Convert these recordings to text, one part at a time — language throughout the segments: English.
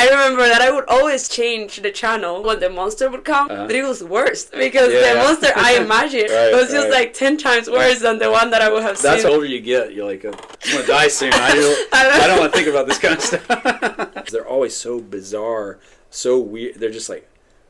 I remember that I would always change the channel when the monster would come, but it was worse because the monster I imagined was just like 10 times worse than the one that I would have seen. That's the older you get, you're like, I'm gonna die soon. I don't want to think about this kind of stuff. They're always so bizarre, so weird. They're just like,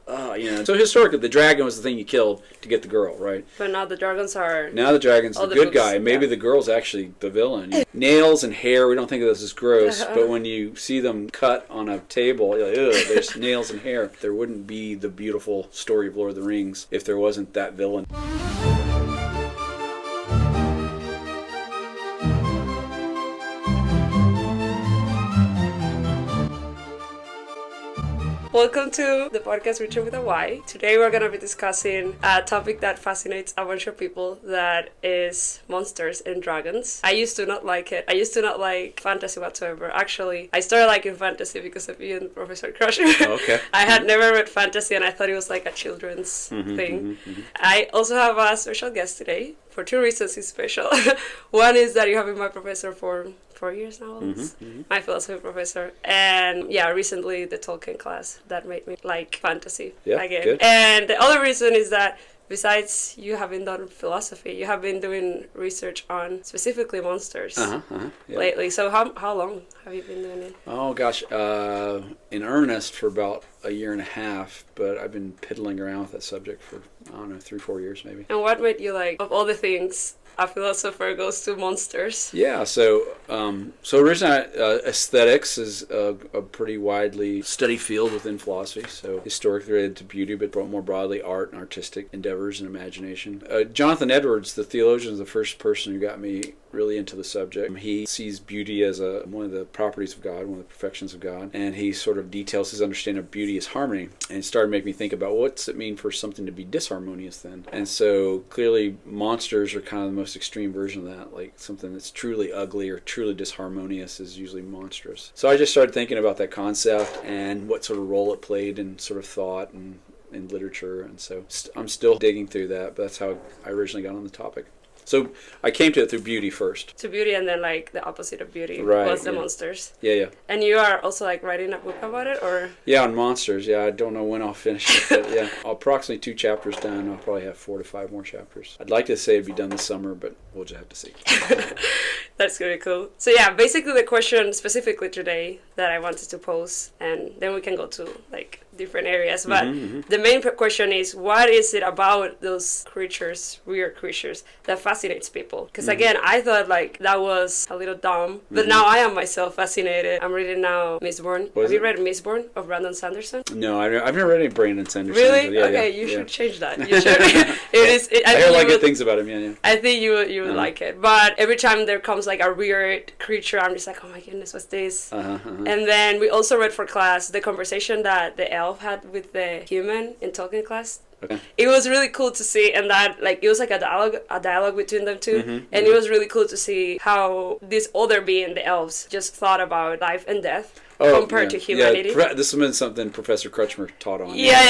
So historically, the dragon was the thing you killed to get the girl, right? But now the dragons are... Now the dragon's the good guy. Maybe the girl's actually the villain. Nails and hair, we don't think of those as gross, but when you see them cut on a table, you're like, ugh, there's nails and hair. There wouldn't be the beautiful story of Lord of the Rings if there wasn't that villain. Welcome to the podcast Written with a Y. Today we're going to be discussing a topic that fascinates a bunch of people, that is monsters and dragons. I used to not like it. I used to not like fantasy whatsoever. Actually, I started liking fantasy because of you and Professor Crusher. Okay. I had never read fantasy and I thought it was like a children's thing. I also have a special guest today. For two reasons he's special. One is that you have been my professor for 4 years now, my philosophy professor, and recently the Tolkien class that made me like fantasy again. Good. And the other reason is that besides you having done philosophy, you have been doing research on specifically monsters lately. So how long have you been doing it? Oh gosh, in earnest for about a year and a half, but I've been piddling around with that subject for, 3-4 years maybe. And what made you like, of all the things a philosopher goes to, monsters? Yeah, so originally aesthetics is a pretty widely studied field within philosophy, so historically related to beauty, but more broadly art and artistic endeavors and imagination. Jonathan Edwards, the theologian, is the first person who got me really into the subject. He sees beauty as one of the properties of God, one of the perfections of God, and he sort of details his understanding of beauty as harmony, and it started making me think about what's it mean for something to be disharmonious then. And so clearly monsters are kind of the most extreme version of that, like something that's truly ugly or truly disharmonious is usually monstrous. So I just started thinking about that concept and what sort of role it played in sort of thought and in literature, and so I'm still digging through that, but that's how I originally got on the topic. So I came to it through beauty first. To beauty, and then like the opposite of beauty was the monsters. Yeah. And you are also like writing a book about it, or? Yeah, on monsters. Yeah, I don't know when I'll finish it, but yeah, approximately 2 chapters done. I'll probably have 4 to 5 more chapters. I'd like to say it'd be done this summer, but we'll just have to see. That's really cool. So yeah, basically the question specifically today that I wanted to pose, and then we can go to like different areas, but the main question is, what is it about those creatures, weird creatures, that fascinates people? Because again, I thought like that was a little dumb, but now I am myself fascinated. I'm reading now Mistborn. Have you read Mistborn of Brandon Sanderson? No, I've never read any Brandon Sanderson. Really? Okay, you should change that. You should. I hear like good things about him. Yeah. I think you would like it. But every time there comes like a weird creature, I'm just like, oh my goodness, what's this? And then we also read for class the conversation that the elf had with the human in Tolkien class. Okay. It was really cool to see, and that like it was like a dialogue between them two, and it was really cool to see how this other being, the elves, just thought about life and death compared to humanity. Yeah, this has been something Professor Crutchmer taught on. Yeah.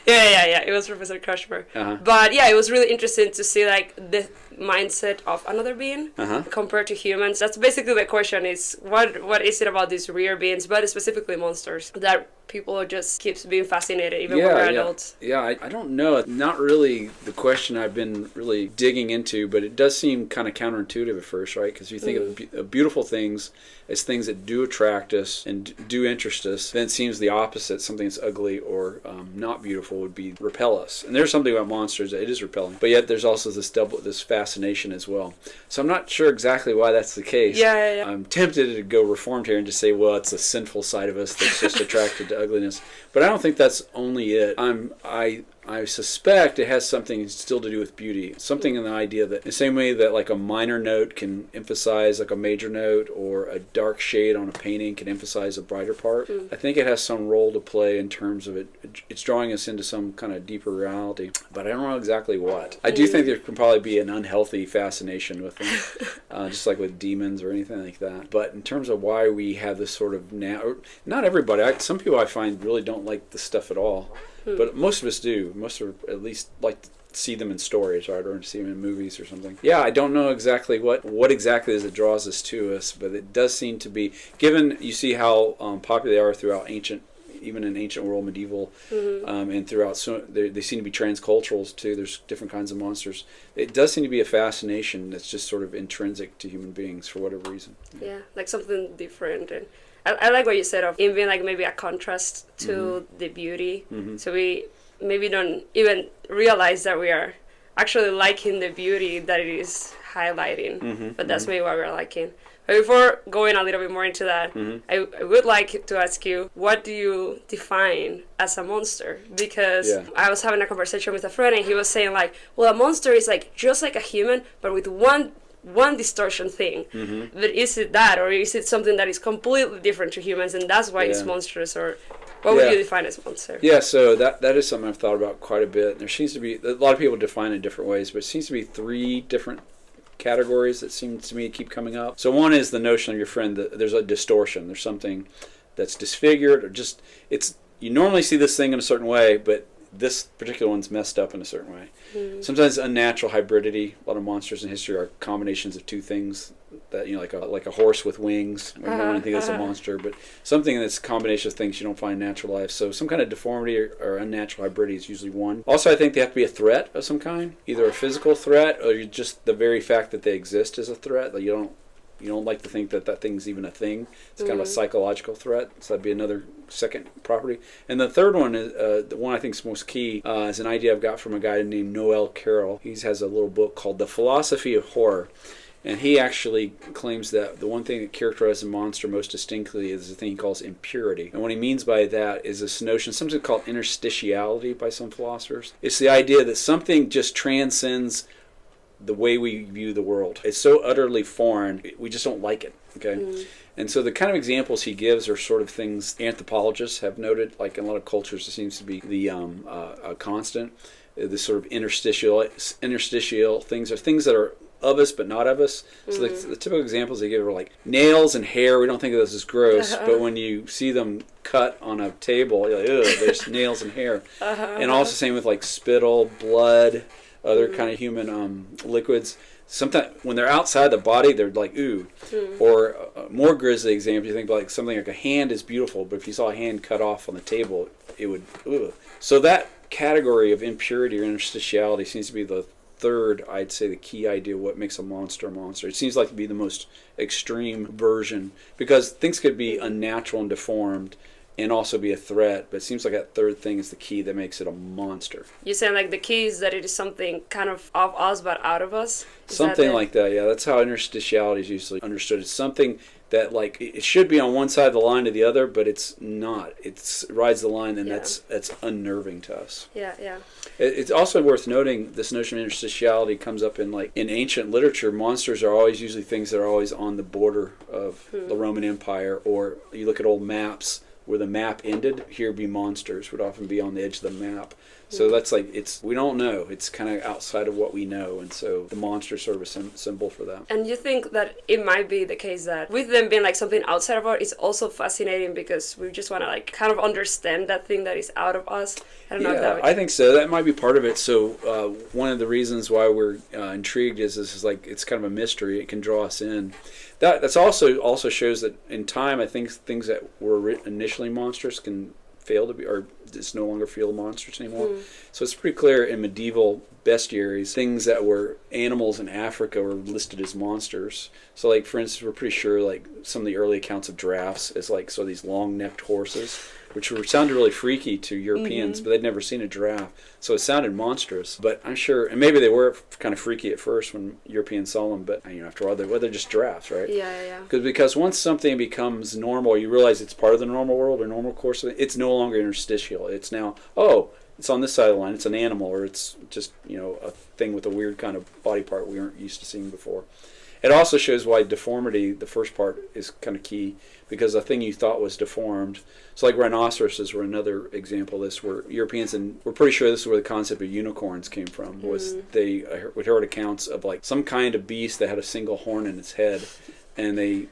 It was Professor Crutchmer. But yeah, it was really interesting to see like the mindset of another being compared to humans. That's basically the question: is what is it about these rare beings, but specifically monsters, that people just keeps being fascinated even when we're adults? Yeah, I don't know. Not really the question I've been really digging into, but it does seem kind of counterintuitive at first, right? Because you think of beautiful things as things that do attract us and do interest us, then it seems the opposite, something that's ugly or not beautiful would be repel us. And there's something about monsters that it is repelling, but yet there's also this fascination as well. So I'm not sure exactly why that's the case. Yeah. I'm tempted to go reformed here and just say, well, it's a sinful side of us that's just attracted to ugliness, but I don't think that's only it. I suspect it has something still to do with beauty. Something in the idea that the same way that like a minor note can emphasize like a major note, or a dark shade on a painting can emphasize a brighter part, I think it has some role to play in terms of it's drawing us into some kind of deeper reality, but I don't know exactly what. I do think there can probably be an unhealthy fascination with them, just like with demons or anything like that. But in terms of why we have this sort of not everybody, some people I find really don't like the stuff at all. But most of us do. Most of at least like see them in stories, right, or see them in movies or something. Yeah, I don't know exactly what exactly is it draws us to us, but it does seem to be, given you see how popular they are throughout even in ancient world, medieval, and throughout, so they seem to be transculturals too. There's different kinds of monsters. It does seem to be a fascination that's just sort of intrinsic to human beings for whatever reason. Yeah, like something different. And I like what you said of it being like maybe a contrast to the beauty. So we maybe don't even realize that we are actually liking the beauty that it is highlighting, but that's maybe what we're liking. But before going a little bit more into that, I would like to ask you, what do you define as a monster? Because I was having a conversation with a friend, and he was saying like, well, a monster is like just like a human, but with one distortion thing. But is it that, or is it something that is completely different to humans, and that's why it's monstrous? Or what would you define as monster? Yeah, so that is something I've thought about quite a bit. There seems to be, a lot of people define it in different ways, but it seems to be 3 different categories that seem to me to keep coming up. So one is the notion of your friend that there's a distortion. There's something that's disfigured, or just, you normally see this thing in a certain way, but this particular one's messed up in a certain way. Sometimes unnatural hybridity. A lot of monsters in history are combinations of 2 things that, like a horse with wings. I don't think that's a monster, but something that's a combination of things you don't find in natural life. So some kind of deformity or unnatural hybridity is usually one. Also, I think they have to be a threat of some kind, either a physical threat or just the very fact that they exist is a threat. Like you don't like to think that thing's even a thing. It's kind of a psychological threat. So that'd be another second property. And the third one is the one I think is most key is an idea I've got from a guy named Noel Carroll. He has a little book called The Philosophy of Horror. And he actually claims that the one thing that characterizes a monster most distinctly is the thing he calls impurity. And what he means by that is this notion, something called interstitiality by some philosophers. It's the idea that something just transcends the way we view the world. It's so utterly foreign, we just don't like it, okay? And so the kind of examples he gives are sort of things anthropologists have noted, like in a lot of cultures it seems to be the constant, this sort of interstitial things, are things that are of us but not of us. So the typical examples they give are like nails and hair. We don't think of those as gross, but when you see them cut on a table, you're like, ugh, there's nails and hair. And also same with like spittle, blood, other kind of human liquids. Sometimes when they're outside the body, they're like, ooh. Or more grisly example, you think like something like a hand is beautiful, but if you saw a hand cut off on the table, it would, ugh. So that category of impurity or interstitiality seems to be the third, I'd say, the key idea of what makes a monster a monster. It seems like to be the most extreme version, because things could be unnatural and deformed and also be a threat, but it seems like that third thing is the key that makes it a monster. You're saying like the key is that it is something kind of us but out of us? Something like that, yeah. That's how interstitiality is usually understood. It's something that like it should be on one side of the line to the other, but it's not. It rides the line, and that's unnerving to us. Yeah. It's also worth noting this notion of interstitiality comes up in ancient literature. Monsters are always usually things that are always on the border of the Roman Empire, or you look at old maps where the map ended, here be monsters would often be on the edge of the map. So that's like, we don't know. It's kind of outside of what we know, and so the monster is sort of a symbol for that. And you think that it might be the case that with them being like something outside of us, it's also fascinating because we just want to like kind of understand that thing that is out of us? I don't know if that would... I think so. That might be part of it. So one of the reasons why we're intrigued is this is like, it's kind of a mystery. It can draw us in. That's also shows that in time, I think things that were initially monstrous can fail to be, or just no longer feel monstrous anymore. So it's pretty clear in medieval bestiaries, things that were animals in Africa were listed as monsters. So like, for instance, we're pretty sure like some of the early accounts of giraffes as like, so these long-necked horses, which sounded really freaky to Europeans, but they'd never seen a giraffe. So it sounded monstrous. But I'm sure, and maybe they were kind of freaky at first when Europeans saw them, but after all, they're just giraffes, right? Yeah. Because once something becomes normal, you realize it's part of the normal world or normal course of it. It's no longer interstitial. It's now, it's on this side of the line. It's an animal, or it's just, a thing with a weird kind of body part we weren't used to seeing before. It also shows why deformity, the first part, is kind of key, because a thing you thought was deformed. So like rhinoceroses were another example of this, where Europeans, and we're pretty sure this is where the concept of unicorns came from, was we heard accounts of like some kind of beast that had a single horn in its head, and they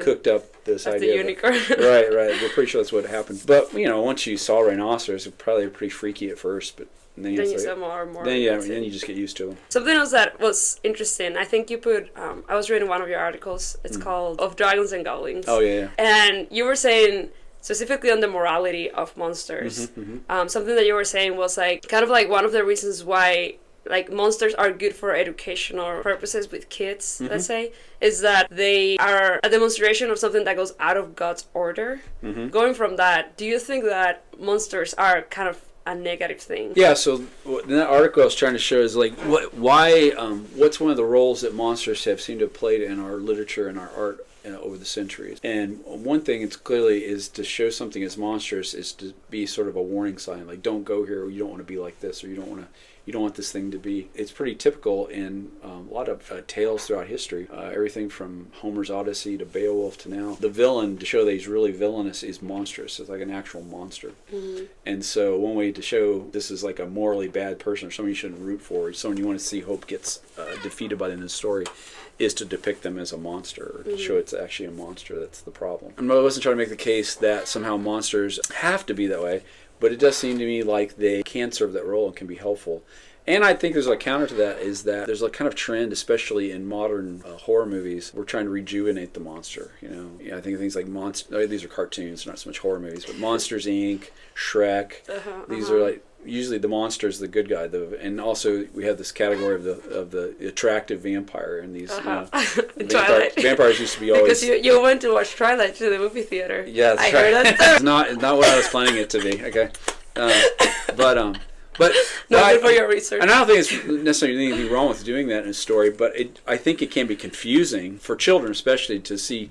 cooked up this idea. The unicorn. Right. We're pretty sure that's what happened. But, once you saw rhinoceros, it probably pretty freaky at first, but And then you like, saw more and more. Then then you just get used to them. Something else that was interesting, I think you put, I was reading one of your articles, it's called Of Dragons and Goblins. Oh, yeah. And you were saying, specifically on the morality of monsters, something that you were saying was like, kind of like one of the reasons why like monsters are good for educational purposes with kids, let's say, is that they are a demonstration of something that goes out of God's order. Going from that, do you think that monsters are kind of a negative thing? Yeah, so in that article I was trying to show is like what's one of the roles that monsters have seemed to have played in our literature and our art over the centuries. And one thing it's clearly is to show something as monstrous is to be sort of a warning sign, like don't go here, or you don't want to be like this, or you don't want this thing to be. It's pretty typical in a lot of tales throughout history. Everything from Homer's Odyssey to Beowulf to now. The villain, to show that he's really villainous, is monstrous. It's like an actual monster. And so one way to show this is like a morally bad person or someone you shouldn't root for, or someone you want to see hope gets defeated by the end of the story, is to depict them as a monster, or to show it's actually a monster that's the problem. And I wasn't trying to make the case that somehow monsters have to be that way, but it does seem to me like they can serve that role and can be helpful. And I think there's a counter to that, is that there's a kind of trend, especially in modern horror movies, we're trying to rejuvenate the monster. I think things like these are cartoons, not so much horror movies, but Monsters Inc., Shrek. These are like usually the monster is the good guy, and also we have this category of the attractive vampire, and these vampires used to be always because you went to watch Twilight to the movie theater. Yeah, that's right. Heard that. It's not what I was planning it to be. Okay, but not good for your research. And I don't think it's necessarily anything wrong with doing that in a story, but I think it can be confusing for children, especially, to see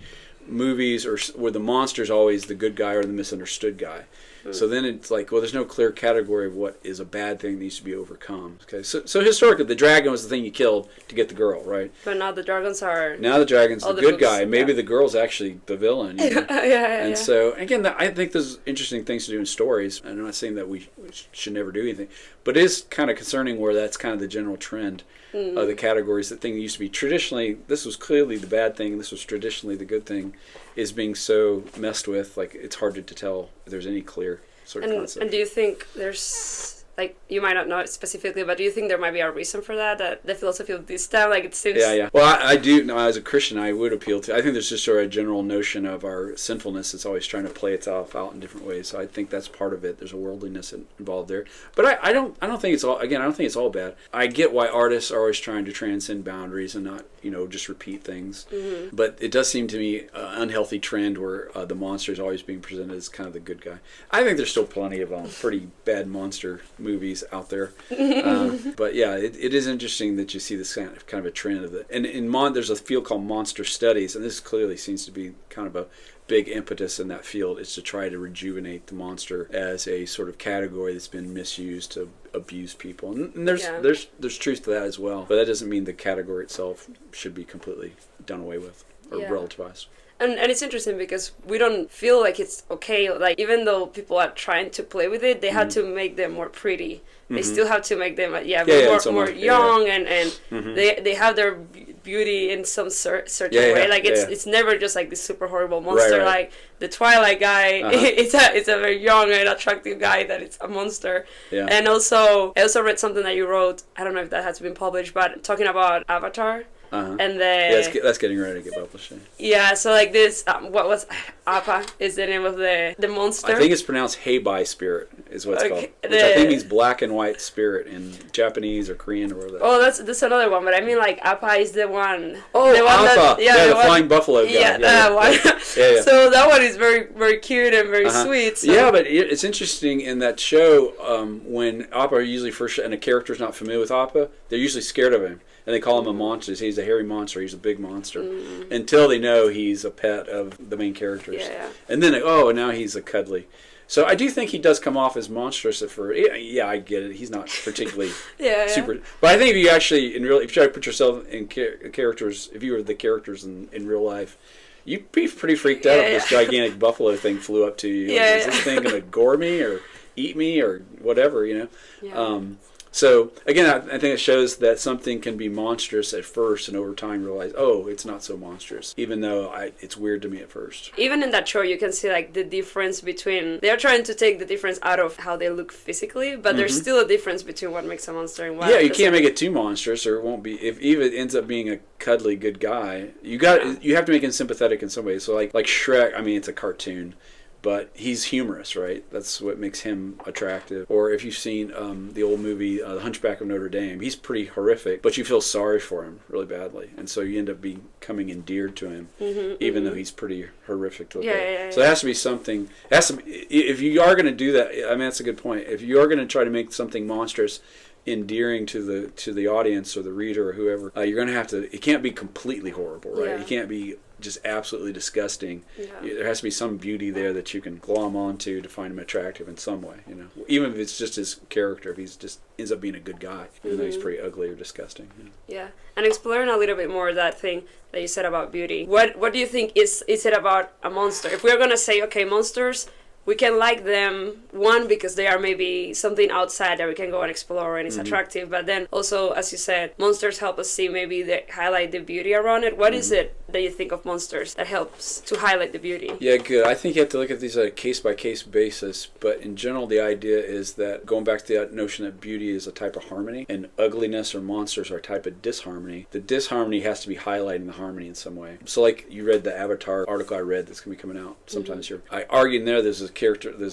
movies where the monster's always the good guy or the misunderstood guy. So then it's like, well, there's no clear category of what is a bad thing that needs to be overcome. Okay, so historically, the dragon was the thing you killed to get the girl, right? But now the dragons are... Now the dragon's the good guy. Maybe the girl's actually the villain. Yeah. So, again, I think there's interesting things to do in stories. I'm not saying that we should never do anything, but it is kind of concerning where that's kind of the general trend. The categories, that thing that used to be traditionally, this was clearly the bad thing, and this was traditionally the good thing, is being so messed with, like it's hard to tell if there's any clear sort of concept. And do you think there's, like, you might not know it specifically, but do you think there might be a reason for that the philosophy of this time, like it seems... Yeah. Well, I do know, as a Christian, I would appeal to, I think there's just sort of a general notion of our sinfulness that's always trying to play itself out in different ways. So I think that's part of it. There's a worldliness involved there. But I don't think it's all, again, I don't think it's all bad. I get why artists are always trying to transcend boundaries and not, just repeat things. But it does seem to me an unhealthy trend where the monster is always being presented as kind of the good guy. I think there's still plenty of pretty bad monster movies out there. But yeah, it is interesting that you see this kind of a trend of it. And there's a field called monster studies, and this clearly seems to be kind of a big impetus in that field, is to try to rejuvenate the monster as a sort of category that's been misused to abuse people. And there's truth to that as well. But that doesn't mean the category itself should be completely done away with or relativized. And it's interesting because we don't feel like it's okay. Like, even though people are trying to play with it, they have to make them more pretty. They still have to make them more young, and they have their beauty in some certain way. Like it's never just like this super horrible monster. Right. Like the Twilight guy, it's a very young and attractive guy that it's a monster. Yeah. And also, I also read something that you wrote. I don't know if that has been published, but talking about Avatar. And that's getting ready to get published. Yeah, so like this, what was Appa is the name of the monster. I think it's pronounced Heibai spirit is what it's called, which I think means black and white spirit in Japanese or Korean or whatever. Oh, that's another one, but I mean like Appa is the one. Oh, the one Appa, the flying buffalo guy. Yeah, that one. Yeah. So that one is very, very cute and very sweet. So. Yeah, but it's interesting in that show when Appa usually first, and a character's not familiar with Appa, they're usually scared of him. And they call him a monster. He's a hairy monster. He's a big monster. Until they know he's a pet of the main characters. Yeah. And then, now he's a cuddly. So I do think he does come off as monstrous I get it. He's not particularly super. But I think if you actually, if you try to put yourself in characters, if you were the characters in real life, you'd be pretty freaked out if this gigantic buffalo thing flew up to you. Is this thing going to gore me or eat me or whatever, So again, I think it shows that something can be monstrous at first, and over time realize, oh, it's not so monstrous, even though it's weird to me at first. Even in that show, you can see like the difference between, they're trying to take the difference out of how they look physically, but there's still a difference between what makes a monster and what. Yeah, you can't make it too monstrous, or it won't be. If Eva ends up being a cuddly good guy, you have to make him sympathetic in some ways. So like Shrek, I mean, it's a cartoon, but he's humorous, right? That's what makes him attractive. Or if you've seen the old movie The Hunchback of Notre Dame, he's pretty horrific, but you feel sorry for him really badly, and so you end up becoming endeared to him, even though he's pretty horrific to look at. So it has to be something. If you are going to do that, I mean, that's a good point. If you are going to try to make something monstrous endearing to the audience or the reader or whoever, you're going to have to. It can't be completely horrible, right? It can't be just absolutely disgusting. There has to be some beauty there that you can glom onto to find him attractive in some way, even if it's just his character, if he's just ends up being a good guy, even though he's pretty ugly or disgusting. And exploring a little bit more that thing that you said about beauty, what do you think is it about a monster? If we're gonna say, okay, monsters, we can like them, one, because they are maybe something outside that we can go and explore and it's attractive, but then also, as you said, monsters help us see, maybe they highlight the beauty around it. What is it that you think of monsters that helps to highlight the beauty? Yeah, good. I think you have to look at these on a case-by-case basis, but in general, the idea is that, going back to the notion that beauty is a type of harmony, and ugliness or monsters are a type of disharmony, the disharmony has to be highlighting the harmony in some way. So like you read the Avatar article I read that's going to be coming out sometime this year. I argued in there there's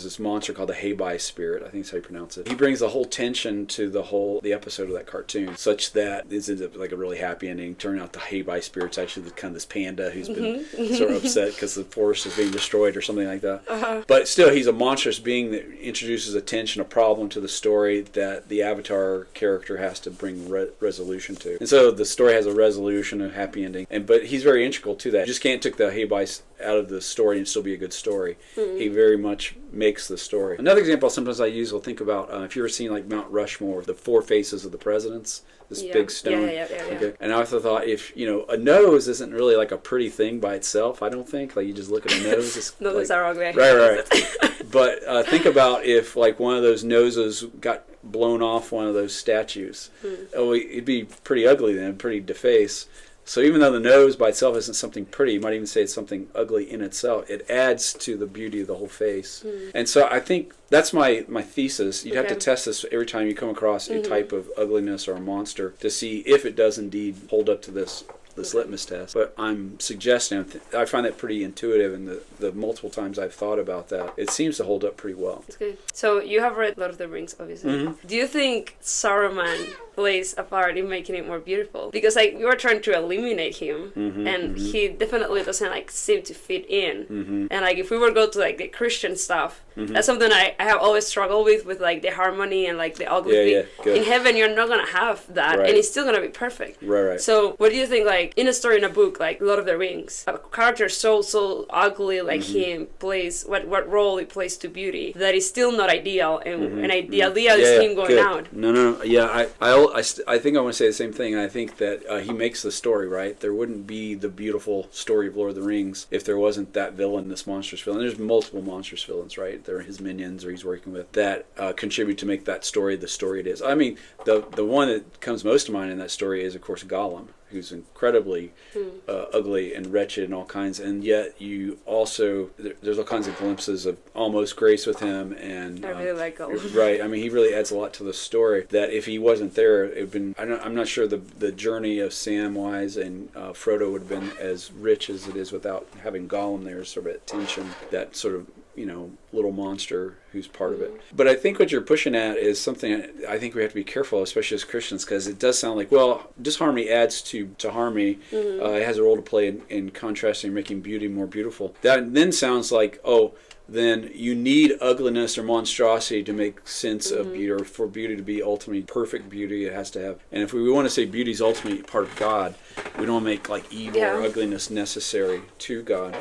this monster called the Heibai spirit, I think that's how you pronounce it. He brings the whole tension to the episode of that cartoon, such that it's like a really happy ending. Turning out the Heibai spirit's actually kind of this panda who's been sort of upset because the forest is being destroyed or something like that. But still, he's a monstrous being that introduces a tension, a problem to the story that the Avatar character has to bring resolution to. And so the story has a resolution, a happy ending, but he's very integral to that. You just can't take the Heibai out of the story and still be a good story. He very much makes the story. Another example sometimes I use, will think about if you ever seen like Mount Rushmore, the four faces of the presidents, this big stone. Okay. And I also thought, if a nose isn't really like a pretty thing by itself, I don't think, like you just look at a nose. Noses are ugly. Right. But think about if like one of those noses got blown off one of those statues. Oh, it'd be pretty ugly then, pretty defaced. So even though the nose by itself isn't something pretty, you might even say it's something ugly in itself, it adds to the beauty of the whole face. And so I think that's my thesis. You'd have to test this every time you come across a type of ugliness or a monster to see if it does indeed hold up to this litmus test. But I'm suggesting, I find that pretty intuitive, and the multiple times I've thought about that, it seems to hold up pretty well. That's good. So you have read Lord of the Rings, obviously. Do you think Saruman plays a part in making it more beautiful? Because like you are trying to eliminate him, and he definitely doesn't like seem to fit in. And like if we were to go to like the Christian stuff, that's something I have always struggled with like the harmony and like the ugly thing. In heaven, you're not gonna have that, and it's still gonna be perfect. Right. So what do you think, like in a story, in a book like Lord of the Rings, a character so ugly like him plays what role he plays to beauty that is still not ideal, and the idea is him going out. No. Yeah, I think I want to say the same thing. I think that he makes the story, right? There wouldn't be the beautiful story of Lord of the Rings if there wasn't that villain, this monstrous villain. There's multiple monstrous villains, right? They're his minions or he's working with that contribute to make that story the story it is. I mean, the one that comes most to mind in that story is, of course, Gollum, who's incredibly ugly and wretched and all kinds, and yet you also there's all kinds of glimpses of almost grace with him, and I really like Gollum. Right, I mean, he really adds a lot to the story that if he wasn't there, it'd been I'm not sure the journey of Samwise and Frodo would have been as rich as it is without having Gollum there, sort of that tension, that sort of little monster who's part of it. But I think what you're pushing at is something I think we have to be careful, especially as Christians, because it does sound like, well, disharmony adds to harmony. It has a role to play in contrasting, making beauty more beautiful. That then sounds like, then you need ugliness or monstrosity to make sense of beauty, or for beauty to be ultimately perfect beauty, it has to have. And if we want to say beauty is ultimately part of God, we don't make like evil or ugliness necessary to God.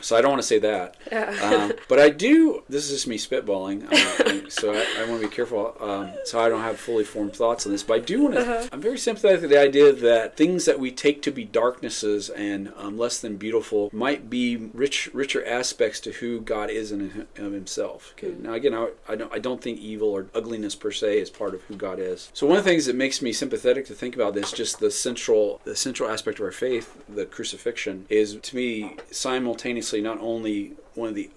So I don't want to say that. Yeah. But I do, this is just me spitballing, so I want to be careful so I don't have fully formed thoughts on this. But I do want to, I'm very sympathetic to the idea that things that we take to be darknesses and less than beautiful might be richer aspects to who God is in himself. Okay. Now again, I don't think evil or ugliness per se is part of who God is. So one of the things that makes me sympathetic to think about this, just the central aspect of our faith, the crucifixion, is to me simultaneously not only one of the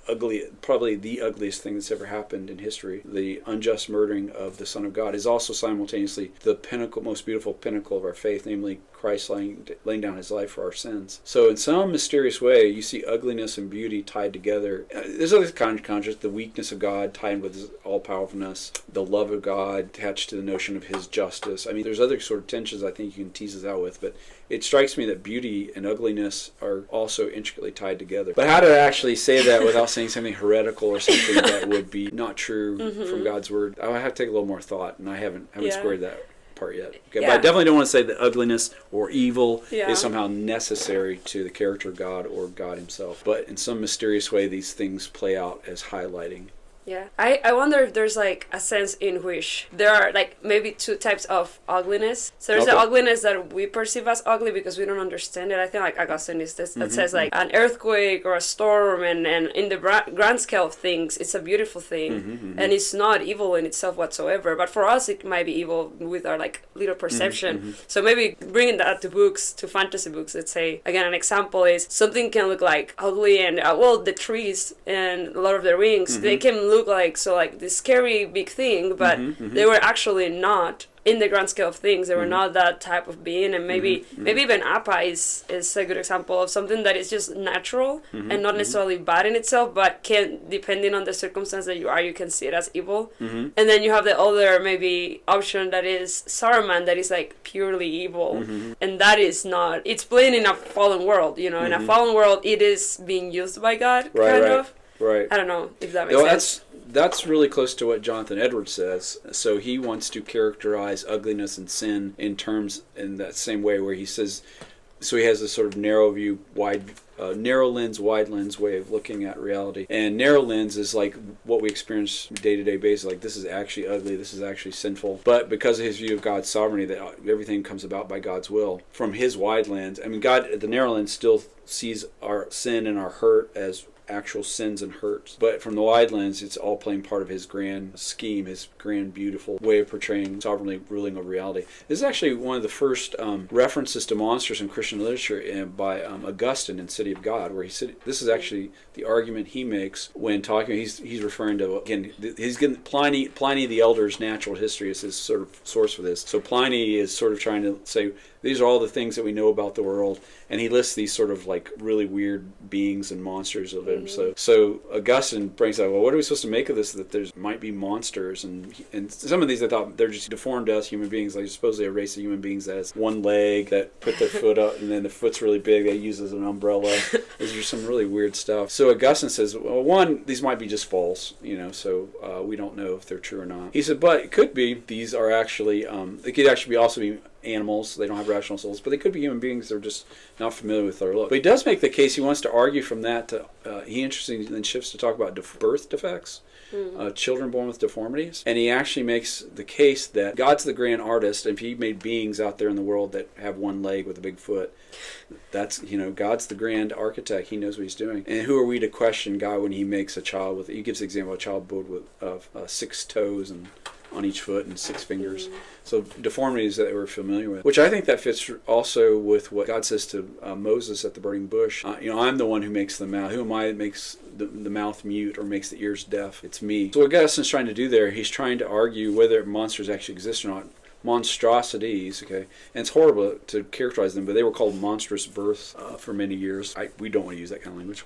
probably the ugliest thing that's ever happened in history, the unjust murdering of the Son of God, is also simultaneously the pinnacle, most beautiful pinnacle of our faith, namely Christ laying down his life for our sins. So in some mysterious way, you see ugliness and beauty tied together. There's other concepts, the weakness of God tied with his all-powerfulness, the love of God attached to the notion of his justice. I mean, there's other sort of tensions I think you can tease this out with, but it strikes me that beauty and ugliness are also intricately tied together. But how to actually say that without saying something heretical or something that would be not true from God's word, I would have to take a little more thought, and I haven't squared that part yet. Okay, but I definitely don't want to say that ugliness or evil is somehow necessary to the character of God or God himself. But in some mysterious way, these things play out as highlighting. Yeah, I wonder if there's like a sense in which there are like maybe two types of ugliness. So there's the ugliness that we perceive as ugly because we don't understand it. I think like Augustine is this that says like an earthquake or a storm, and in the grand scale of things, it's a beautiful thing, and it's not evil in itself whatsoever. But for us, it might be evil with our like little perception. So maybe bringing that to books, to fantasy books, let's say again an example is something can look like ugly, and the trees and Lord of the Rings, they can look like this scary big thing, but they were actually not in the grand scale of things. They were not that type of being, and maybe even Appa is a good example of something that is just natural and not necessarily bad in itself, but can, depending on the circumstance that you can see it as evil. And then you have the other maybe option that is Saruman, that is like purely evil, and that is not. It's playing in a fallen world, in a fallen world. It is being used by God, kind of. Right. I don't know if that makes sense. That's really close to what Jonathan Edwards says. So he wants to characterize ugliness and sin in that same way, where he says, so he has this sort of narrow view, narrow lens, wide lens way of looking at reality. And narrow lens is like what we experience day-to-day basis, like this is actually ugly, this is actually sinful. But because of his view of God's sovereignty, that everything comes about by God's will. From his wide lens, I mean, God, the narrow lens still sees our sin and our hurt as actual sins and hurts, but from the wide lens, it's all playing part of his grand scheme, his grand beautiful way of portraying sovereignly ruling over reality. This is actually one of the first references to monsters in Christian literature by Augustine in City of God, where he said this is actually the argument he makes when talking. He's referring to, again, he's getting Pliny the Elder's natural history is his sort of source for this. So Pliny is sort of trying to say these are all the things that we know about the world, and he lists these sort of like really weird beings and monsters of him. So Augustine brings out, well, what are we supposed to make of this? That there might be monsters, and some of these I thought they're just deformed as human beings. Like supposedly a race of human beings that has one leg that put their foot up, and then the foot's really big. They use as an umbrella. These are some really weird stuff. So Augustine says, well, one, these might be just false, so we don't know if they're true or not. He said, but it could be. These are actually, they could actually also be animals. They don't have rational souls, but they could be human beings. They're just not familiar with our look. But he does make the case. He wants to argue from that to he interestingly then shifts to talk about birth defects, children born with deformities, and he actually makes the case that God's the grand artist, and if he made beings out there in the world that have one leg with a big foot, that's God's the grand architect. He knows what he's doing. And who are we to question God when he makes a child with? He gives the example of a child born with 6 toes and on each foot and 6 fingers. So deformities that we're familiar with, which I think that fits also with what God says to Moses at the burning bush. I'm the one who makes the mouth. Who am I that makes the mouth mute or makes the ears deaf? It's me. So what Augustine's trying to do there, he's trying to argue whether monsters actually exist or not. Monstrosities, okay, and it's horrible to characterize them, but they were called monstrous births for many years. We don't want to use that kind of language.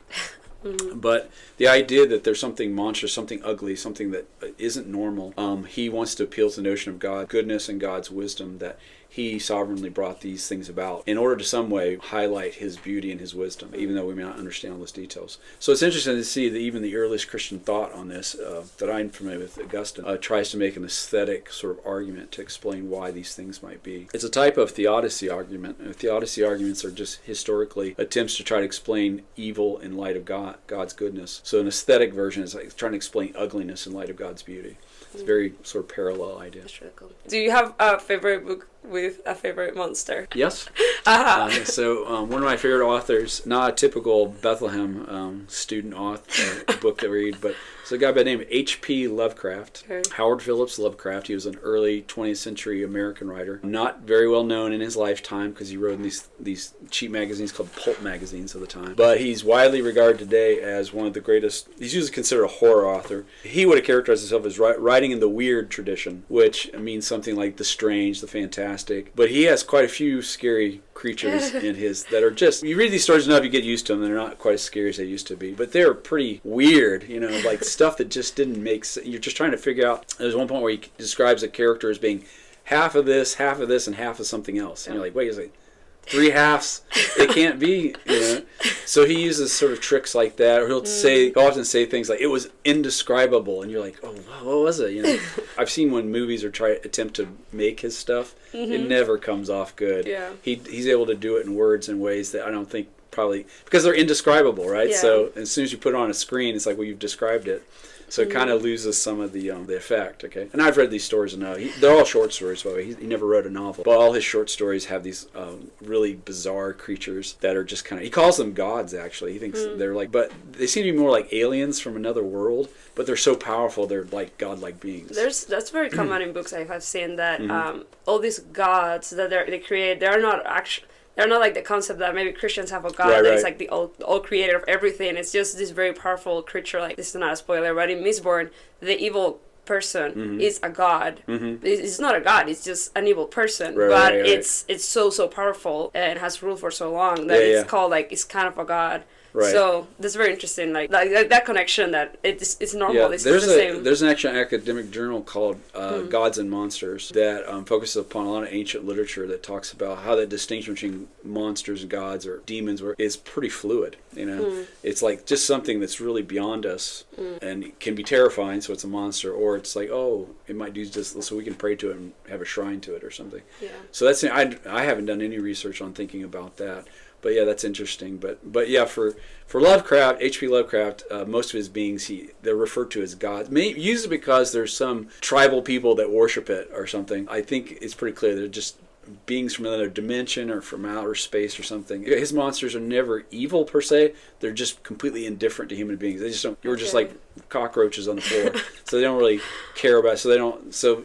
But the idea that there's something monstrous, something ugly, something that isn't normal, he wants to appeal to the notion of God's goodness and God's wisdom, that he sovereignly brought these things about in order to some way highlight his beauty and his wisdom, even though we may not understand all those details. So it's interesting to see that even the earliest Christian thought on this, that I'm familiar with, Augustine, tries to make an aesthetic sort of argument to explain why these things might be. It's a type of theodicy argument. Theodicy arguments are just historically attempts to try to explain evil in light of God's goodness. So an aesthetic version is like trying to explain ugliness in light of God's beauty. It's a very sort of parallel idea. That's really cool. Do you have a favorite book with a favorite monster? Yes. Uh-huh. One of my favorite authors, not a typical Bethlehem student author book to read, but it's a guy by the name of H.P. Lovecraft. Okay. Howard Phillips Lovecraft. He was an early 20th century American writer. Not very well known in his lifetime because he wrote in these cheap magazines called pulp magazines of the time. But he's widely regarded today as one of the greatest. He's usually considered a horror author. He would have characterized himself as writing in the weird tradition, which means something like the strange, the fantastic. But he has quite a few scary creatures in his that are just, you read these stories enough, you get used to them. They're not quite as scary as they used to be, but they're pretty weird, like stuff that just didn't make sense. You're just trying to figure out. There's one point where he describes a character as being half of this, and half of something else, and you're like, wait a second, 3 halves? It can't be, So he uses sort of tricks like that, or he'll often say things like, it was indescribable, and you're like, oh, what was it? I've seen when movies attempt to make his stuff, it never comes off good. Yeah. He's able to do it in words and ways that I don't think probably, because they're indescribable, right? Yeah. So as soon as you put it on a screen, it's like, well, you've described it. So it kind of loses some of the effect, okay? And I've read these stories enough. They're all short stories, by the way. He never wrote a novel. But all his short stories have these really bizarre creatures that are just kind of... He calls them gods, actually. He thinks they're like... But they seem to be more like aliens from another world. But they're so powerful, they're like godlike beings. That's very common in books I've seen, that all these gods that they create, they're not actually... They're not like the concept that maybe Christians have of God, that is like the all creator of everything. It's just this very powerful creature. Like, this is not a spoiler, but in Mistborn, the evil person is a god. It's not a god, it's just an evil person. It's so powerful and has ruled for so long that it's called, like, it's kind of a god. Right. So that's very interesting, like that connection, that it's normal. Yeah, it's the same. There's an actual academic journal called Gods and Monsters that focuses upon a lot of ancient literature that talks about how the distinction between monsters and gods or demons is pretty fluid. It's like just something that's really beyond us and it can be terrifying, so it's a monster, or it's like, oh, it might do this so we can pray to it and have a shrine to it or something. Yeah. So that's I haven't done any research on thinking about that. But yeah, that's interesting. But yeah, for Lovecraft, H.P. Lovecraft, most of his beings, they're referred to as gods. Usually because there's some tribal people that worship it or something. I think it's pretty clear they're just beings from another dimension or from outer space or something. His monsters are never evil per se. They're just completely indifferent to human beings. They just don't. You're just like cockroaches on the floor, so they don't really care about. So they don't. So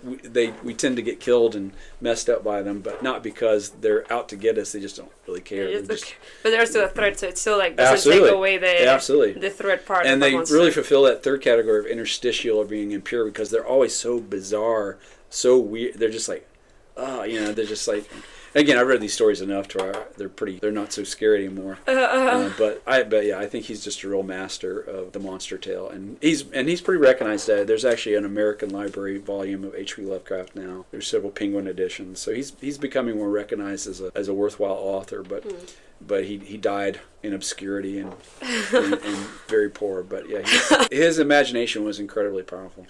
we tend to get killed and messed up by them, but not because they're out to get us. They just don't really care. But they're still a threat, so it's still like doesn't take away the threat part. And of they really fulfill that third category of interstitial or being impure because they're always so bizarre, so weird. They're just like. They're just like, again, I've read these stories enough to where they're not so scary anymore. But I think he's just a real master of the monster tale, and he's pretty recognized. There's actually an American Library volume of H.P. Lovecraft now. There's several Penguin editions, so he's becoming more recognized as a worthwhile author. But he died in obscurity and very poor. But yeah, his imagination was incredibly powerful.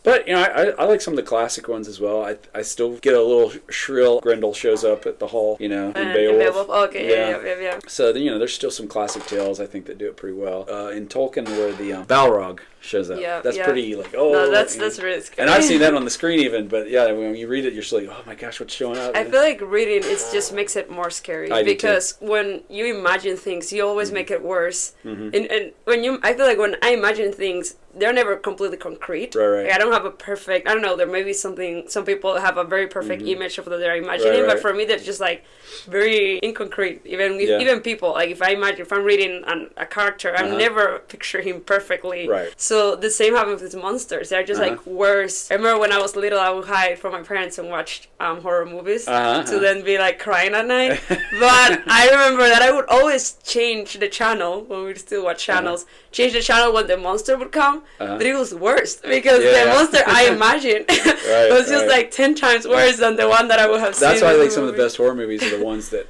But, I like some of the classic ones as well. I still get a little shrill. Grendel shows up at the hall, in Beowulf. Okay, yeah. So, there's still some classic tales, I think, that do it pretty well. In Tolkien, where the Balrog shows up. Yeah, that's pretty, like, oh. No, that's really scary. And I've seen that on the screen even, but yeah, when you read it, you're just like, oh my gosh, what's showing up? I feel like reading, it just makes it more scary. Because when you imagine things, you always make it worse. And I feel like when I imagine things, they're never completely concrete. Right. Like, I don't have a perfect, I don't know, there may be something, some people have a very perfect image of what they're imagining, but for me, they're just like very inconcrete. Even people, like if I'm reading a character, I'm never picture him perfectly. Right. So the same happens with monsters. They're just like worse. I remember when I was little, I would hide from my parents and watch horror movies to then be like crying at night. But I remember that I would always change the channel when we still watch channels, change the channel when the monster would come, but it was worse because the monster I imagined was just like 10 times worse than the one that I would have seen. That's why I think some of the best horror movies are the ones that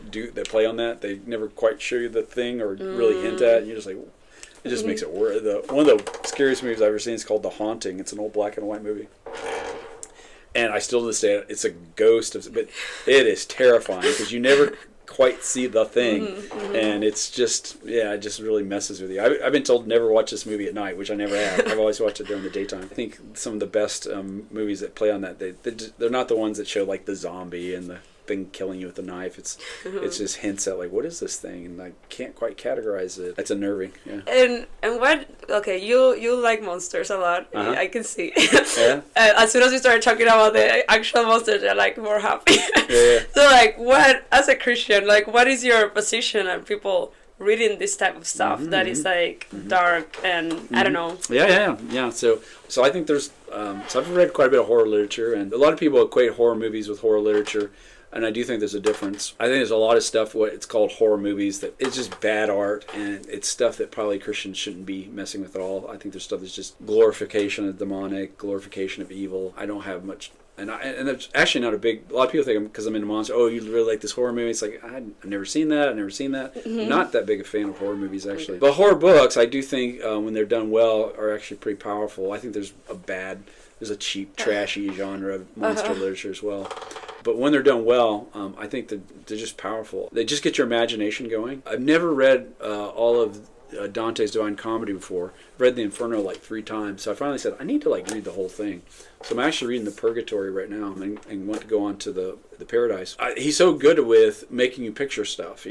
play on that. They never quite show you the thing or really hint at it, and you're just like, it just makes it worse. One of the scariest movies I've ever seen is called The Haunting. It's an old black and white movie. And I still to this day, it's a ghost, but it is terrifying because you never quite see the thing, and it's just, it just really messes with you. I've been told never watch this movie at night, which I never have. I've always watched it during the daytime. I think some of the best movies that play on that, they're not the ones that show like the zombie and the thing killing you with a knife. It's just hints at like, what is this thing, and I can't quite categorize it. It's unnerving. And what, okay, you like monsters a lot. I can see. As soon as we started talking about the actual monsters, you're like more happy. So like, what, as a Christian, like, what is your position on people reading this type of stuff that is like dark and I don't know? So I think there's so I've read quite a bit of horror literature, and a lot of people equate horror movies with horror literature. And I do think there's a difference. I think there's a lot of stuff, what it's called horror movies, that it's just bad art, and it's stuff that probably Christians shouldn't be messing with at all. I think there's stuff that's just glorification of demonic, glorification of evil. I don't have much, and that's actually not a lot of people think because I'm into monsters, oh, you really like this horror movie. It's like, I've never seen that. Not that big a fan of horror movies, actually. But horror books, I do think, when they're done well, are actually pretty powerful. I think there's a cheap, trashy genre of monster literature as well. But when they're done well, I think that they're just powerful. They just get your imagination going. I've never read all of Dante's Divine Comedy before. I've read the Inferno like 3 times. So I finally said, I need to like read the whole thing. So I'm actually reading the Purgatory right now and want to go on to the Paradise. He's so good with making you picture stuff,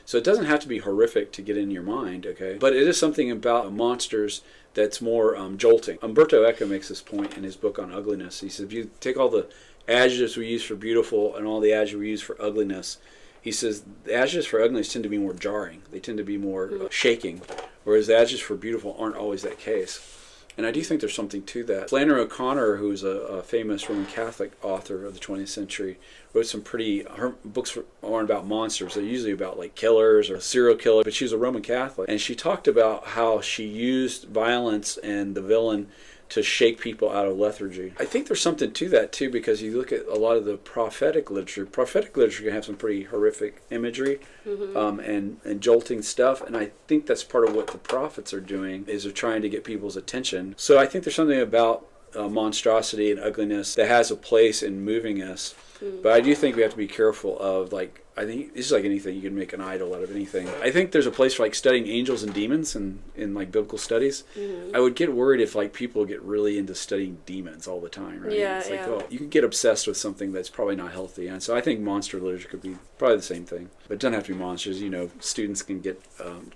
So it doesn't have to be horrific to get in your mind, okay? But it is something about monsters that's more jolting. Umberto Eco makes this point in his book on ugliness. He says, if you take all the adjectives we use for beautiful and all the adjectives we use for ugliness, he says the adjectives for ugliness tend to be more jarring. They tend to be more shaking, whereas the adjectives for beautiful aren't always that case. And I do think there's something to that. Flannery O'Connor, who's a famous Roman Catholic author of the 20th century, wrote some her books aren't about monsters. They're usually about like killers or serial killers, but she was a Roman Catholic. And she talked about how she used violence and the villain to shake people out of lethargy. I think there's something to that too, because you look at a lot of the prophetic literature. Prophetic literature can have some pretty horrific imagery and jolting stuff, and I think that's part of what the prophets are doing, is they're trying to get people's attention. So I think there's something about monstrosity and ugliness that has a place in moving us. But I do think we have to be careful of, like, I think this is like anything, you can make an idol out of anything. I think there's a place for like studying angels and demons in like biblical studies. I would get worried if like people get really into studying demons all the time, right? It's like, oh, you can get obsessed with something that's probably not healthy. And so I think monster literature could be probably the same thing. But it doesn't have to be monsters. Students can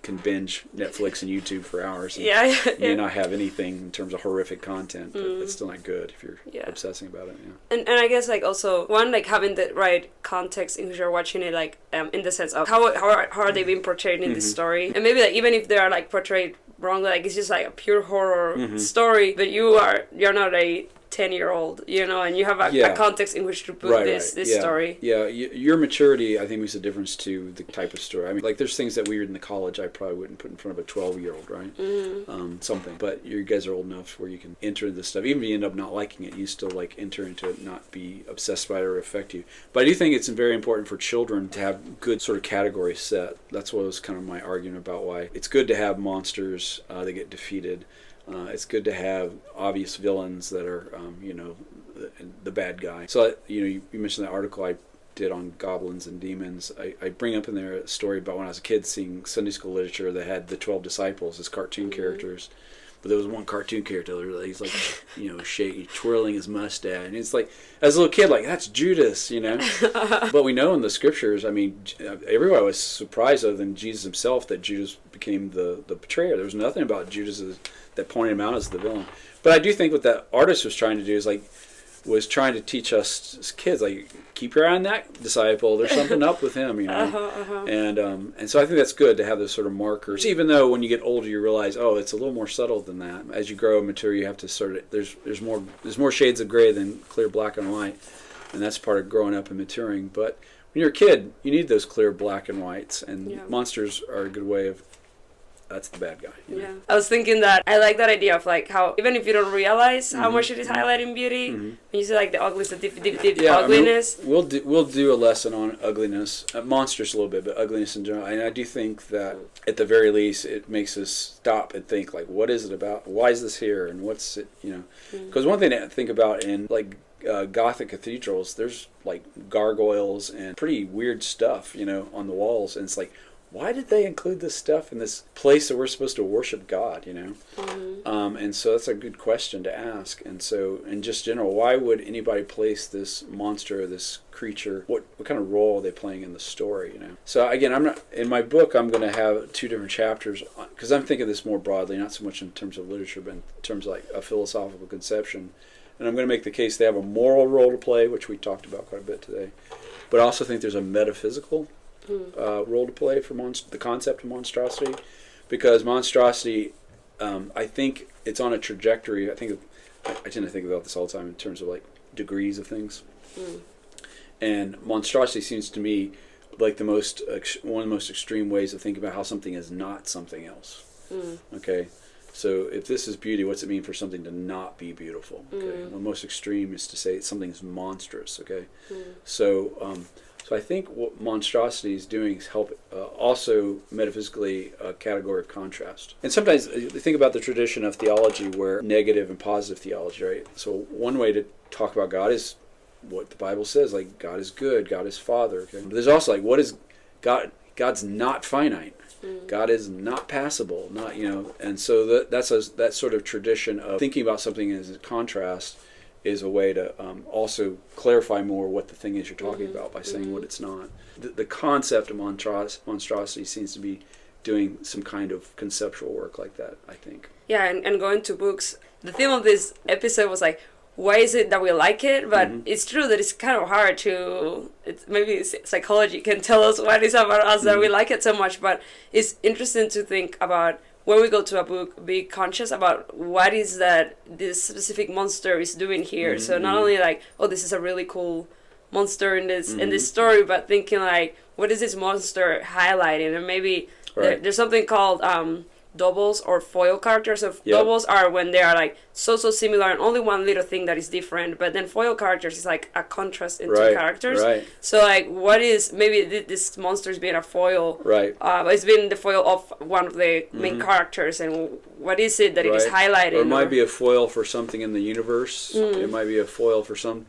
can binge Netflix and YouTube for hours. And may not have anything in terms of horrific content, but it's still not good if you're obsessing about it. And I guess like also one, like having the right context in which you're watching it, like in the sense of how are they being portrayed in this story, and maybe like even if they are like portrayed wrong, like it's just like a pure horror story, but you're not a 10-year-old, and you have a context in which to put this story. Your maturity, I think, makes a difference to the type of story. I mean, like, there's things that we read in the college I probably wouldn't put in front of a 12-year-old, right? Something. But you guys are old enough where you can enter into this stuff. Even if you end up not liking it, you still, like, enter into it, not be obsessed by it or affect you. But I do think it's very important for children to have good sort of category set. That's what was kind of my argument about why it's good to have monsters that get defeated. It's good to have obvious villains that are, the bad guy. So, you mentioned that article I did on goblins and demons. I bring up in there a story about when I was a kid seeing Sunday school literature that had the 12 disciples as cartoon characters. But there was one cartoon character that he's like, shaking, twirling his mustache. And it's like, as a little kid, like, that's Judas, But we know in the scriptures, I mean, everybody was surprised other than Jesus himself that Judas became the betrayer. There was nothing about Judas that pointed him out as the villain. But I do think what that artist was trying to do is was trying to teach us as kids, like, keep your eye on that disciple. There's something up with him, And so I think that's good to have those sort of markers. Even though when you get older, you realize, oh, it's a little more subtle than that. As you grow and mature, you have to sort of there's more shades of gray than clear black and white, and that's part of growing up and maturing. But when you're a kid, you need those clear black and whites, and monsters are a good way of that's the bad guy. You know? Yeah, I was thinking that I like that idea of like how even if you don't realize how much it is highlighting beauty, when you see like the ugliness, the deep ugliness. I mean, we'll do a lesson on ugliness, monstrous a little bit, but ugliness in general. And I do think that at the very least, it makes us stop and think like, what is it about? Why is this here? And what's it? You know, because one thing to think about in like Gothic cathedrals, there's like gargoyles and pretty weird stuff, you know, on the walls, and it's like, why did they include this stuff in this place that we're supposed to worship God, you know? And so that's a good question to ask. And so, in just general, why would anybody place this monster, this creature? What kind of role are they playing in the story, you know? So again, I'm not in my book. I'm going to have 2 different chapters because I'm thinking this more broadly, not so much in terms of literature, but in terms of like a philosophical conception. And I'm going to make the case they have a moral role to play, which we talked about quite a bit today. But I also think there's a metaphysical role to play for the concept of monstrosity, because monstrosity, I think it's on a trajectory. I tend to think about this all the time in terms of like degrees of things, and monstrosity seems to me like one of the most extreme ways of thinking about how something is not something else. Okay. So if this is beauty, what's it mean for something to not be beautiful? Okay. The most extreme is to say something's monstrous. Okay. So I think what monstrosity is doing is help also metaphysically a category of contrast. And sometimes you think about the tradition of theology where negative and positive theology, right? So one way to talk about God is what the Bible says, like God is good, God is Father. Okay. But there's also like, what is God? God's not finite. God is not passable, not, you know, and so that sort of tradition of thinking about something as a contrast is a way to also clarify more what the thing is you're talking about by saying what it's not. The concept of monstrosity seems to be doing some kind of conceptual work like that, I think. Yeah, and going to books, the theme of this episode was like, why is it that we like it? But it's true that it's kind of hard to, maybe psychology can tell us what it is about us that we like it so much, but it's interesting to think about when we go to a book, be conscious about what is that this specific monster is doing here. So not only like, oh, this is a really cool monster in this story, but thinking like, what is this monster highlighting? And maybe there's something called doubles or foil characters. So doubles are when they are like so similar and only one little thing that is different, but then foil characters is like a contrast in two characters. So like, what is maybe this monster is being a foil, but it's been the foil of one of the main characters, and what is it that it is highlighting? Or it might be a foil for something in the universe. It might be a foil for some.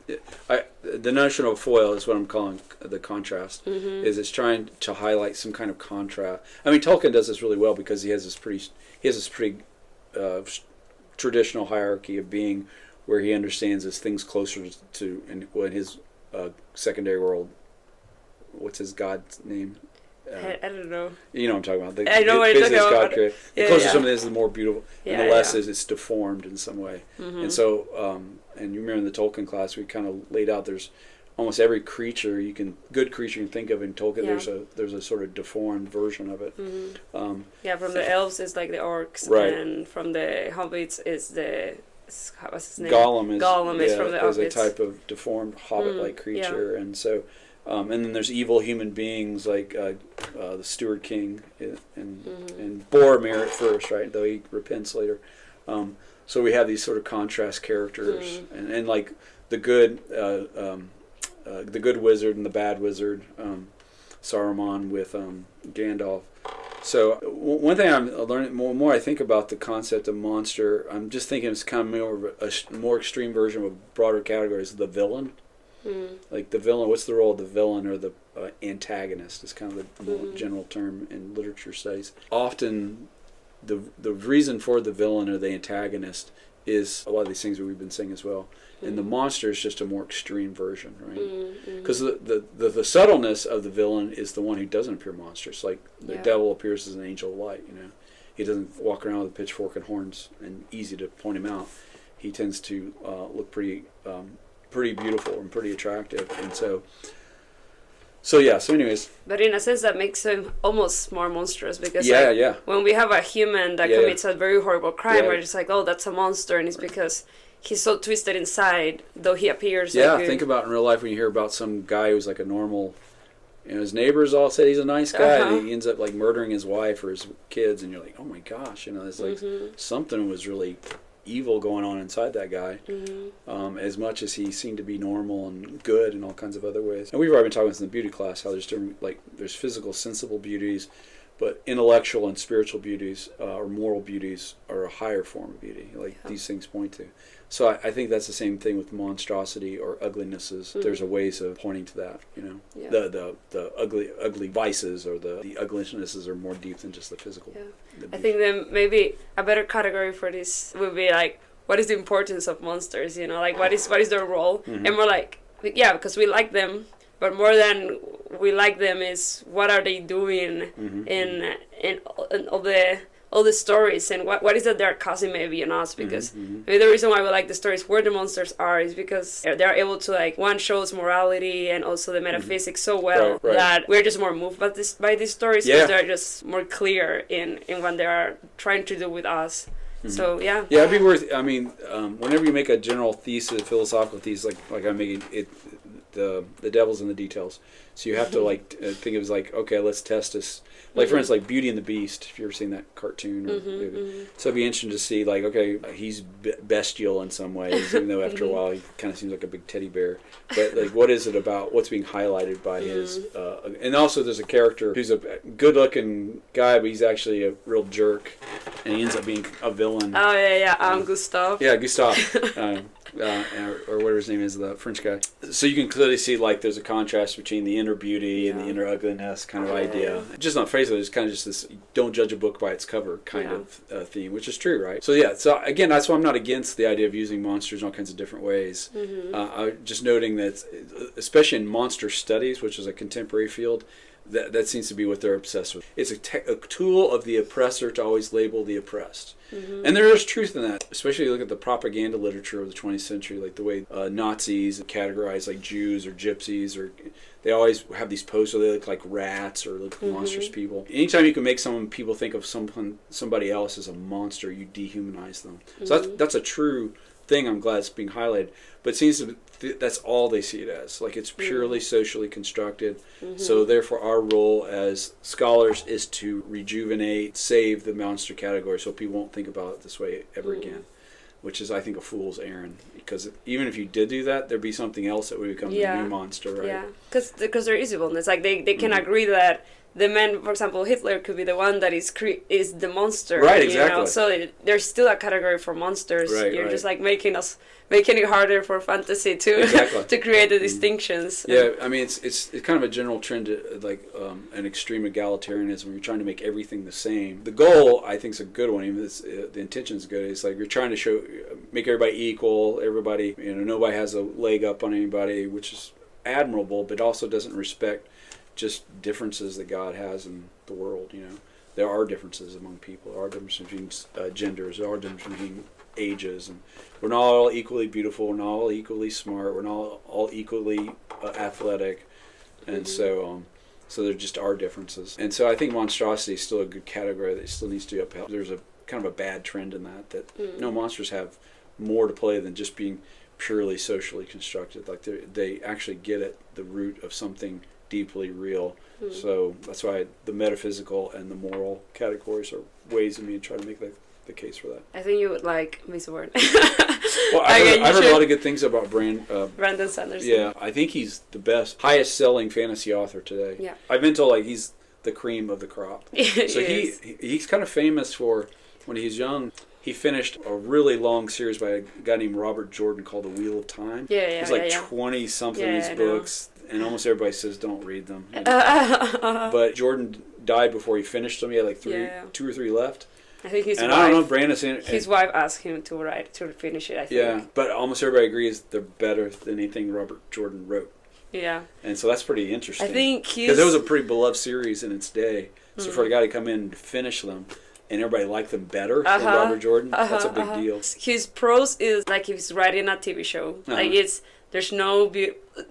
The notion of foil is what I'm calling the contrast. Is it's trying to highlight some kind of contrast. I mean, Tolkien does this really well because he has this pretty traditional hierarchy of being, where he understands as things closer to in his secondary world. What's his god's name? I don't know. You know what I'm talking about. I know what you're talking about. The closer something is, the more beautiful, and the less is it's deformed in some way. And so, and you remember in the Tolkien class, we kind of laid out there's almost every creature good creature you can think of in Tolkien. There's a sort of deformed version of it. From the elves it's like the orcs, and from the hobbits is the what's his name? Gollum is from the hobbits. Is a type of deformed hobbit-like creature, and so. And then there's evil human beings like the Steward King and Boromir at first, right? Though he repents later. So we have these sort of contrast characters, and like the good wizard and the bad wizard, Saruman with Gandalf. So one thing I'm learning more I think about the concept of monster, I'm just thinking it's kind of more of a more extreme version of a broader category is the villain. Like the villain, what's the role of the villain or the antagonist is kind of the general term in literature studies. Often the reason for the villain or the antagonist is a lot of these things that we've been saying as well. And the monster is just a more extreme version, right? Because the subtleness of the villain is the one who doesn't appear monstrous. Like the devil appears as an angel of light, you know. He doesn't walk around with a pitchfork and horns and easy to point him out. He tends to look pretty beautiful and pretty attractive, and so anyways, but in a sense that makes him almost more monstrous, because when we have a human that commits a very horrible crime, we're just like, oh, that's a monster, and it's because he's so twisted inside, though he appears like think about in real life when you hear about some guy who's like a normal his neighbors all say he's a nice guy, Uh-huh. and he ends up like murdering his wife or his kids, and you're like, oh my gosh, it's like something was really evil going on inside that guy, as much as he seemed to be normal and good in all kinds of other ways. And we've already been talking about in the beauty class how there's different, like there's physical, sensible beauties, but intellectual and spiritual beauties or moral beauties are a higher form of beauty, like these things point to. So I think that's the same thing with monstrosity or uglinesses. There's a ways of pointing to that, Yeah. The ugly vices or the uglinesses are more deep than just the physical. Yeah. I think then maybe a better category for this would be like, what is the importance of monsters? Like what is their role? And we're like, yeah, because we like them, but more than we like them is what are they doing in all the stories, and what is it they're causing maybe in us, because maybe the reason why we like the stories where the monsters are is because they're able to, like, one shows morality and also the metaphysics so well that we're just more moved by these stories because they're just more clear in what they are trying to do with us. So yeah, it'd be worth. I mean, whenever you make a general thesis, philosophical thesis, like I'm making it, the devil's in the details. So you have to think of it as like, okay, let's test this. Like for instance, like Beauty and the Beast. If you've ever seen that cartoon, so it'd be interesting to see, like, okay, he's bestial in some ways, even though after a while he kind of seems like a big teddy bear. But like, what is it about? What's being highlighted by his? And also, there's a character who's a good-looking guy, but he's actually a real jerk, and he ends up being a villain. Oh yeah. Gustav. Yeah, Gustav. Or whatever his name is, the French guy. So you can clearly see, like, there's a contrast between the inner beauty and the inner ugliness kind of idea. Just not phrase it, it's kind of just this don't judge a book by its cover kind of theme, which is true, right? So so again, that's why I'm not against the idea of using monsters in all kinds of different ways. I'm just noting that, especially in monster studies, which is a contemporary field, that seems to be what they're obsessed with. It's a tool of the oppressor to always label the oppressed. And there is truth in that, especially if you look at the propaganda literature of the 20th century, like the way Nazis categorize like Jews or gypsies, or they always have these posters, they look like rats or look like monstrous people. Anytime you can make people think of somebody else as a monster, you dehumanize them. So that's a true thing. I'm glad it's being highlighted, but it seems to that's all they see it as. Like, it's purely socially constructed. So therefore our role as scholars is to rejuvenate, save the monster category so people won't think about it this way ever again, which is, I think, a fool's errand, because even if you did do that, there'd be something else that would become the new monster, right? Yeah, because there is evilness. Like, they can agree that the man, for example, Hitler could be the one that is the monster. Right, exactly. So there's still a category for monsters. You're just like making it harder for fantasy to create the distinctions. Yeah, I mean, it's kind of a general trend to, like, an extreme egalitarianism. You're trying to make everything the same. The goal, I think, is a good one. Even the intention is good. It's like you're trying to make everybody equal. Everybody, nobody has a leg up on anybody, which is admirable, but also doesn't respect just differences that God has in the world. There are differences among people. There are differences between genders. There are differences between ages, and we're not all equally beautiful. We're not all equally smart. We're not all equally athletic, and so there just are differences. And so I think monstrosity is still a good category that still needs to be upheld. There's a kind of a bad trend in that monsters have more to play than just being purely socially constructed. Like, they actually get at the root of something deeply real. So that's why the metaphysical and the moral categories are ways of me to try to make the case for that. I think you would like Miss Word. Well, I heard a lot of good things about Brandon Sanderson. Yeah, I think he's the best, highest selling fantasy author today. Yeah, I've been told, like, he's the cream of the crop. So he's kind of famous for, when he's young, he finished a really long series by a guy named Robert Jordan called The Wheel of Time. It's like 20-something of these books, and almost everybody says don't read them. But Jordan died before he finished them. He had like 2 or 3 left. I think his wife, I don't know, Brandon. His wife asked him to finish it, I think. Yeah, but almost everybody agrees they're better than anything Robert Jordan wrote. Yeah. And so that's pretty interesting. I think because it was a pretty beloved series in its day. So for a guy to come in and finish them, and everybody liked them better than Robert Jordan, that's a big deal. His prose is like he's writing a TV show. Like, there's no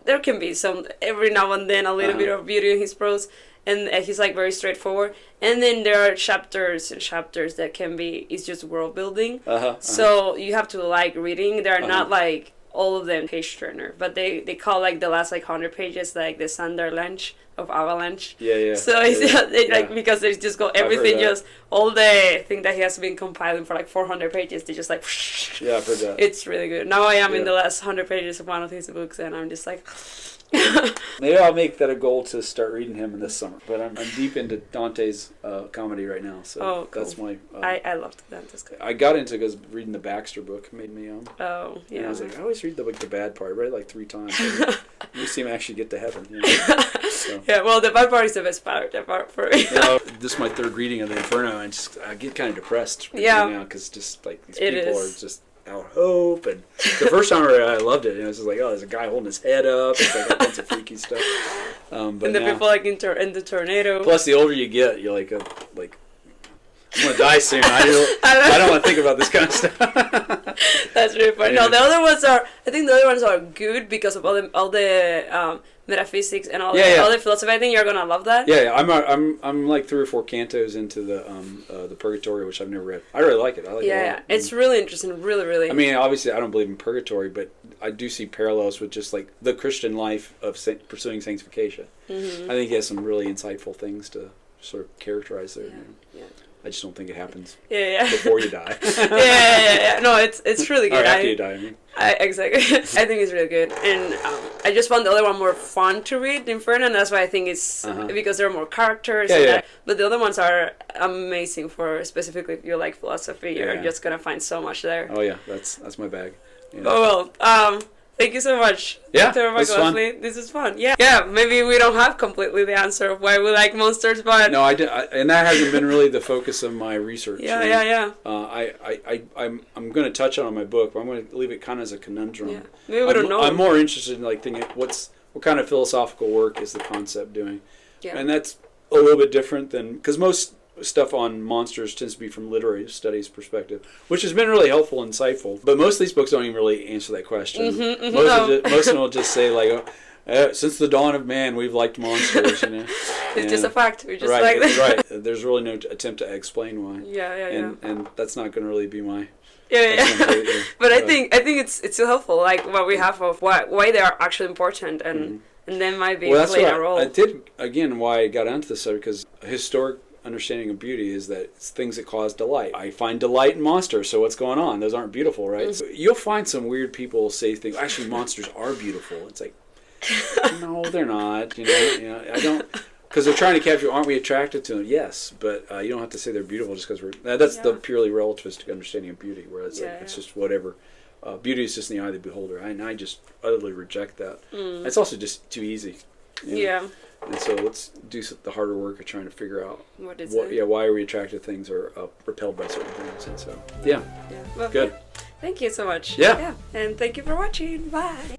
there can be some, every now and then, a little bit of beauty in his prose, and he's like very straightforward. And then there are chapters and chapters that can be, it's just world building. So you have to like reading. They're not like all of them page turner, but they call like the last like 100 pages like the Sunderland of Avalanche. Yeah. So like because they just go everything, just all the thing that he has been compiling for like 400 pages. They just like. Yeah, I've heard that. It's really good. Now I am in the last 100 pages of one of his books, and I'm just like. Maybe I'll make that a goal to start reading him in this summer. But I'm deep into Dante's comedy right now, so cool. That's my. I loved Dante's. I got into it because reading the Baxter book made me. Oh yeah. And I was like, I always read the bad part. I read it like 3 times. You see him actually get to heaven. So. Yeah, well, the bad part is the best part. The part for me. This is my 3rd reading of the Inferno, and I get kind of depressed now because just like these people are just out hope. And the first time I loved it, and it was just like, oh, there's a guy holding his head up. It's like a bunch of freaky stuff. But and the people like in the tornado. Plus, the older you get, you're like I'm gonna die soon. I don't want to think about this kind of stuff. That's really funny. No, the other ones are. I think the other ones are good because of all the metaphysics and all the philosophy. I think you're gonna love that. Yeah, I'm like 3 or 4 cantos into the Purgatory, which I've never read. I really like it. I like it a lot. It's really interesting. Really, really. I mean, obviously, I don't believe in purgatory, but I do see parallels with just like the Christian life of pursuing sanctification. Mm-hmm. I think he has some really insightful things to sort of characterize there. Yeah. I just don't think it happens before you die. Yeah. No, it's really good. Or after you die, I mean. Exactly. I think it's really good. And I just found the other one more fun to read, Inferno, and that's why I think it's because there are more characters. But the other ones are amazing for specifically if you like philosophy. You're just going to find so much there. Oh, yeah. That's my bag. Yeah. Oh, well. Thank you so much, Dr. McGlothlin. This is fun. Yeah. Maybe we don't have completely the answer of why we like monsters, but no, I did, and that hasn't been really the focus of my research. Yeah. I'm going to touch on it in my book, but I'm going to leave it kind of as a conundrum. Yeah. Maybe we don't know. I'm more interested in like thinking what kind of philosophical work is the concept doing, and that's a little bit different than because most stuff on monsters tends to be from literary studies perspective, which has been really helpful and insightful. But most of these books don't even really answer that question. Most of them will just say like, since the dawn of man, we've liked monsters. It's just a fact. We just like that. Right. There's really no attempt to explain why. Yeah. And that's not going to really be my. But I think it's still helpful, like what we have of why they are actually important and then might be playing a role. I did again why I got onto this subject because historic understanding of beauty is that it's things that cause delight. I find delight in monsters, so what's going on? Those aren't beautiful, right? So you'll find some weird people say things, actually monsters are beautiful. It's like, no, they're not. I don't, because they're trying to capture, aren't we attracted to them? Yes, but you don't have to say they're beautiful just because that's the purely relativistic understanding of beauty, where it's it's just whatever. Beauty is just in the eye of the beholder, and I just utterly reject that. It's also just too easy. And so let's do the harder work of trying to figure out why are we attracted to things or repelled by certain things. And so, well, good. Thank you so much. Yeah. And thank you for watching. Bye.